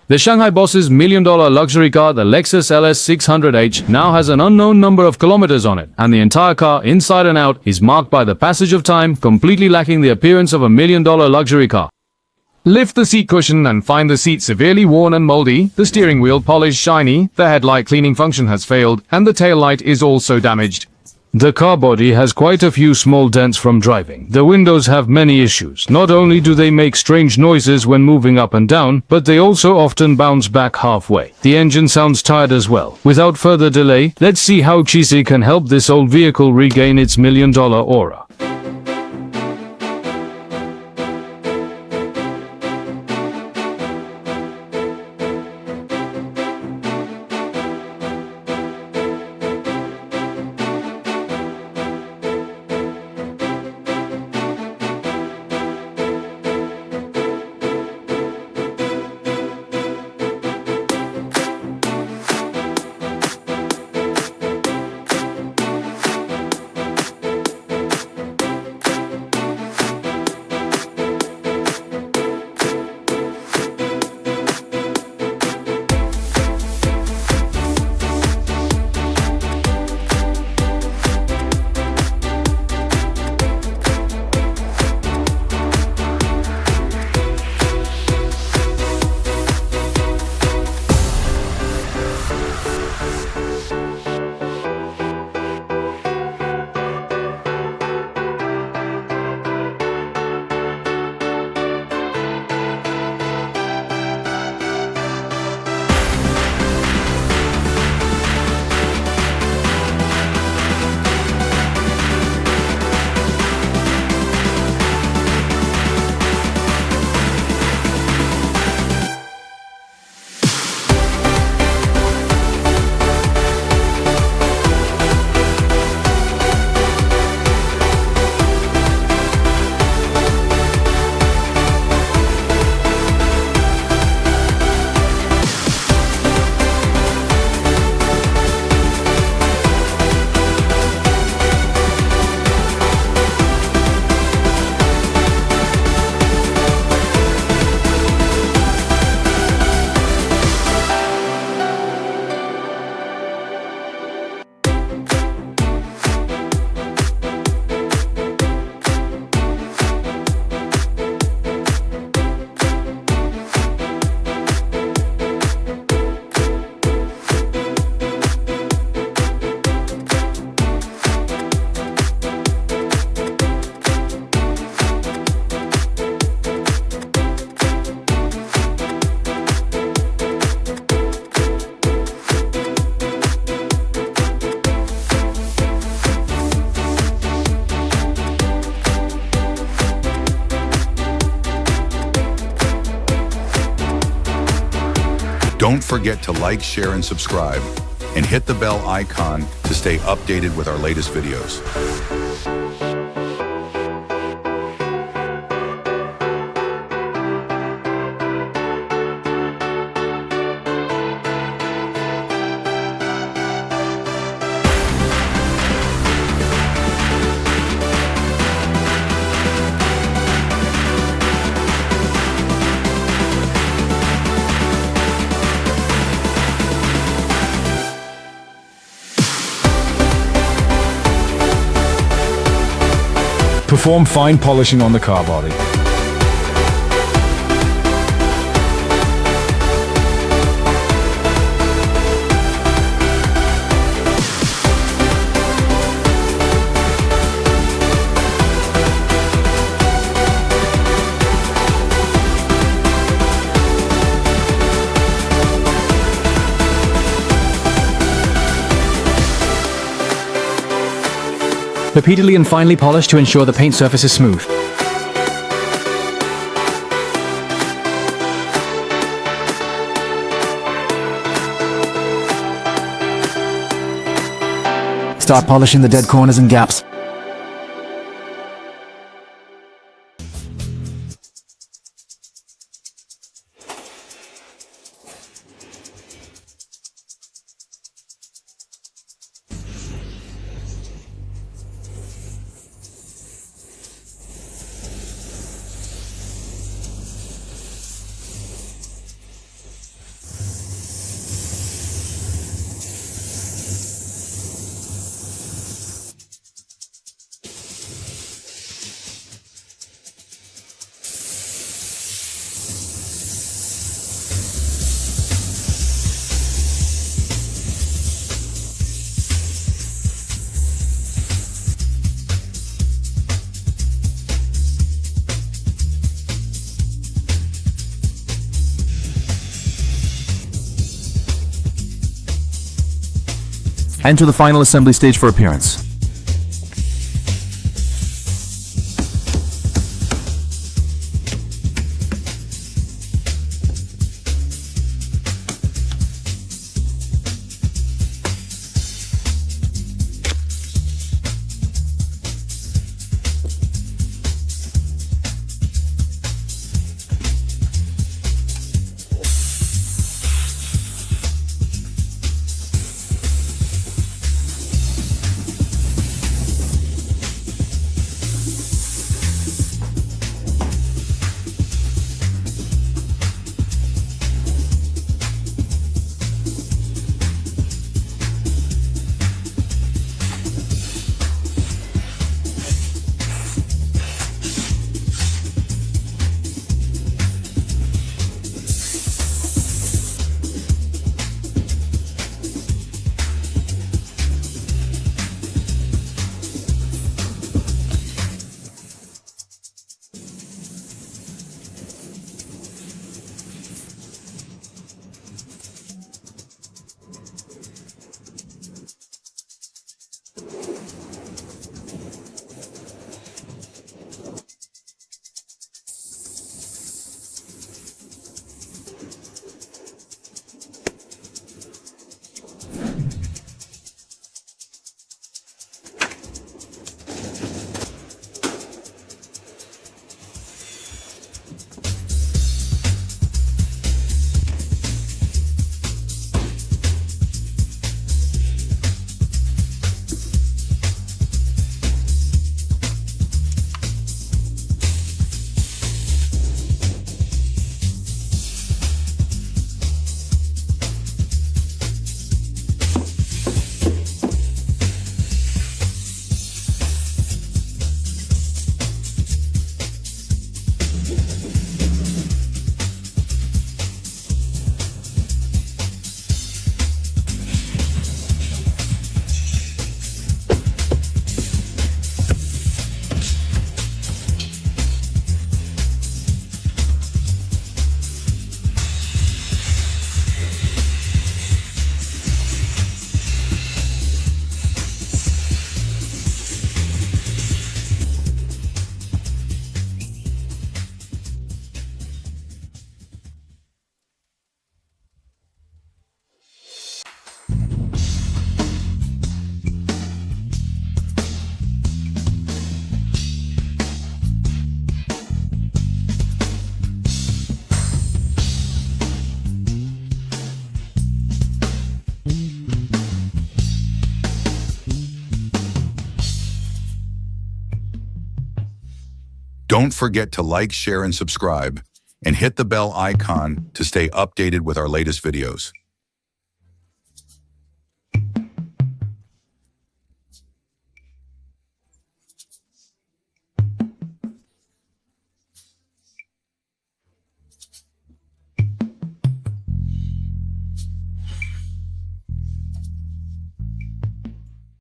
The Shanghai boss's million-dollar luxury car, the Lexus LS600H, now has an unknown number of kilometers on it, and the entire car, inside and out, is marked by the passage of time, completely lacking the appearance of a million-dollar luxury car. Lift the seat cushion and find the seat severely worn and moldy, the steering wheel polished shiny, the headlight cleaning function has failed, and the taillight is also damaged. The car body has quite a few small dents from driving. The windows have many issues. Not only do they make strange noises when moving up and down, but they also often bounce back halfway. The engine sounds tired as well. Without further delay, let's see how Cheesy can help this old vehicle regain its million-dollar aura. Don't forget to like, share, and subscribe, and hit the bell icon to stay updated with our latest videos. Perform fine polishing on the car body. Repeatedly and finely polish to ensure the paint surface is smooth. Start polishing the dead corners and gaps. Enter the final assembly stage for appearance. Don't forget to like, share, and subscribe, and hit the bell icon to stay updated with our latest videos.